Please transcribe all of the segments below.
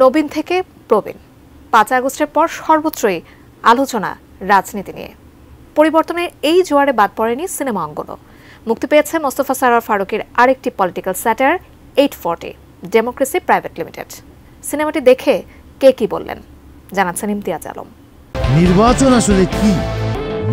নবীন থেকে প্রবীণ ৫ আগস্টের পর সর্বত্রই আলোচনা রাজনীতি নিয়ে। পরিবর্তনের এই জোয়ারে বাদ পড়েনি সিনেমা অঙ্গনও। মুক্তি পেয়েছে মোস্তফা সরোয়ার ফারুকের আরেকটি পলিটিক্যাল স্যাটার 840 ডেমোক্রেসি প্রাইভেট লিমিটেড। সিনেমাটি দেখে কে কি বললেন জানাচ্ছেন ইমতিয়াজ আলম। নির্বাচন আসলে কি?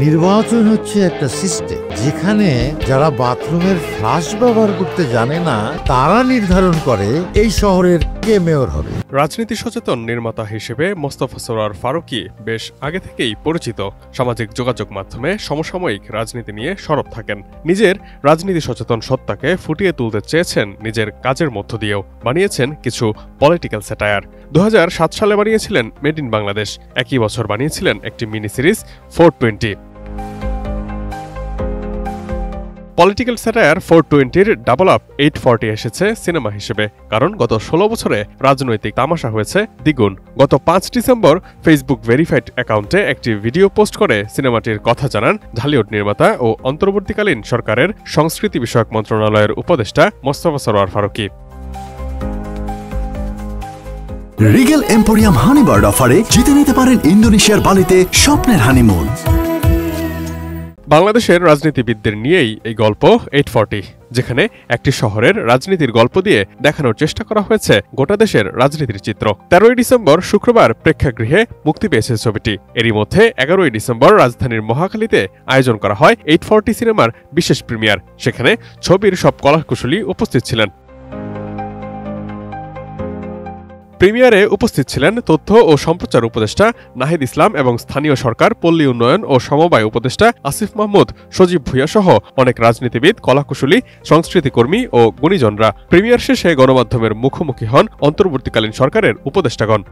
নির্বাচন হচ্ছে একটা সিস্টেম যেখানে যারা বাথরুমের ফ্লাশ ব্যবহার করতে জানে না তারা নির্ধারণ করে এই শহরের কে মেয়র হবে। রাজনীতি সচেতন নির্মাতা হিসেবে মোস্তফা সরোয়ার ফারুকী বেশ আগে থেকেই পরিচিত। সামাজিক যোগাযোগ মাধ্যমে সমসাময়িক রাজনীতি নিয়ে সরব থাকেন। নিজের রাজনীতি সচেতন সত্তাকে ফুটিয়ে তুলতে চেয়েছেন নিজের কাজের মধ্য দিয়েও। বানিয়েছেন কিছু পলিটিক্যাল স্যাটায়ার। 2007 সালে বানিয়েছিলেন মেড ইন বাংলাদেশ। একই বছর বানিয়েছিলেন একটি মিনি সিরিজ 420। পলিটিক্যাল স্যাটায়ার 420-র ডাবল আপ 840 এসেছে সিনেমা হিসেবে, কারণ গত 16 বছরে রাজনৈতিক তামাশা হয়েছে দ্বিগুণ। গত 5 ডিসেম্বর ফেসবুক ভেরিফাইড অ্যাকাউন্টে একটি ভিডিও পোস্ট করে সিনেমাটির কথা জানান ঢালিউড নির্মাতা ও অন্তর্বর্তীকালীন সরকারের সংস্কৃতি বিষয়ক মন্ত্রণালয়ের উপদেষ্টা মোস্তফা সরোয়ার ফারুকী। রিগেল এম্পোরিয়াম হানিবার্ড অফারে জিতে নিতে পারেন ইন্দোনেশিয়ার বালিতে স্বপ্নের হানিমুন। বাংলাদেশের রাজনীতিবিদদের নিয়েই এই গল্প 840, যেখানে একটি শহরের রাজনীতির গল্প দিয়ে দেখানোর চেষ্টা করা হয়েছে গোটা দেশের রাজনীতির চিত্র। 13ই ডিসেম্বর শুক্রবার প্রেক্ষাগৃহে মুক্তি পেয়েছে ছবিটি। এরই মধ্যে 11ই ডিসেম্বর রাজধানীর মহাখালীতে আয়োজন করা হয় 840 সিনেমার বিশেষ প্রিমিয়ার। সেখানে ছবির সব কলাকুশলী উপস্থিত ছিলেন। প্রিমিয়ারে উপস্থিত ছিলেন তথ্য ও সম্প্রচার উপদেষ্টা নাহিদ ইসলাম এবং স্থানীয় সরকার, পল্লী উন্নয়ন ও সমবায় উপদেষ্টা আসিফ মাহমুদ, সজীব ভুঁইয়া সহ অনেক রাজনীতিবিদ, কলাকুশলী, সংস্কৃতিকর্মী ও গুণীজনরা। প্রিমিয়ার শেষে গণমাধ্যমের মুখোমুখি হন অন্তর্বর্তীকালীন সরকারের উপদেষ্টাগণ।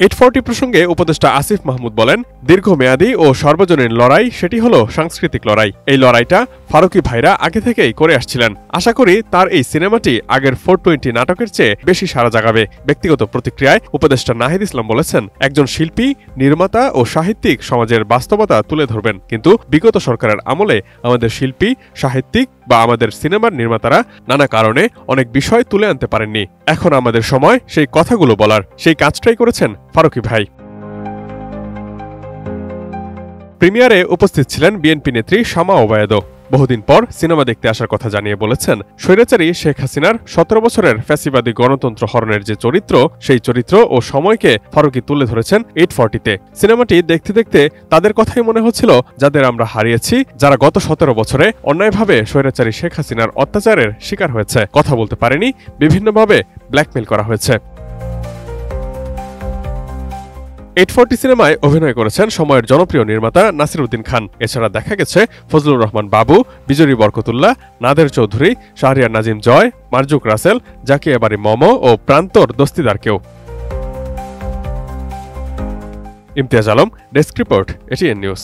840 প্রসঙ্গে উপদেষ্টা আসিফ মাহমুদ বলেন, দীর্ঘমেয়াদী ও সর্বজনীন লড়াই, সেটি হলো সাংস্কৃতিক লড়াই। এই লড়াইটা ফারুকী ভাইরা আগে থেকেই করে আসছিলেন। আশা করি তার এই সিনেমাটি আগের 420 নাটকের চেয়ে বেশি সাড়া জাগাবে। ব্যক্তিগত প্রতিক্রিয়ায় উপদেষ্টা নাহিদ ইসলাম বলেছেন, একজন শিল্পী, নির্মাতা ও সাহিত্যিক সমাজের বাস্তবতা তুলে ধরবেন, কিন্তু বিগত সরকারের আমলে আমাদের শিল্পী, সাহিত্যিক বা আমাদের সিনেমার নির্মাতারা নানা কারণে অনেক বিষয় তুলে আনতে পারেননি। এখন আমাদের সময় সেই কথাগুলো বলার, সেই কাজটাই করেছেন ফারুকী ভাই। প্রিমিয়ারে উপস্থিত ছিলেন বিএনপি নেত্রী শামা ওবায়েদও। বহুদিন পর সিনেমা দেখতে আসার কথা জানিয়ে বলেছেন, স্বৈরাচারী শেখ হাসিনার 17 বছরের ফ্যাসিবাদী গণতন্ত্র হরণের যে চরিত্র, সেই চরিত্র ও সময়কে ফারুকী তুলে ধরেছেন 840-তে। সিনেমাটি দেখতে দেখতে তাদের কথাই মনে হচ্ছিল যাদের আমরা হারিয়েছি, যারা গত 17 বছরে অন্যায়ভাবে স্বৈরাচারী শেখ হাসিনার অত্যাচারের শিকার হয়েছে, কথা বলতে পারেনি, বিভিন্নভাবে ব্ল্যাকমেইল করা হয়েছে। 840 সিনেমায় অভিনয় করেছেন সময়ের জনপ্রিয় নির্মাতা নাসির উদ্দিন খান। এছাড়া দেখা গেছে ফজলুর রহমান বাবু, বিজরি বরকতুল্লাহ, নাদের চৌধুরী, শাহরিয়ার নাজিম জয়, মারজুক রাসেল, জাকিয়া বারি মম ও প্রান্তর দস্তিদারকেও। Imtiaz Alam, desk report, ATN news.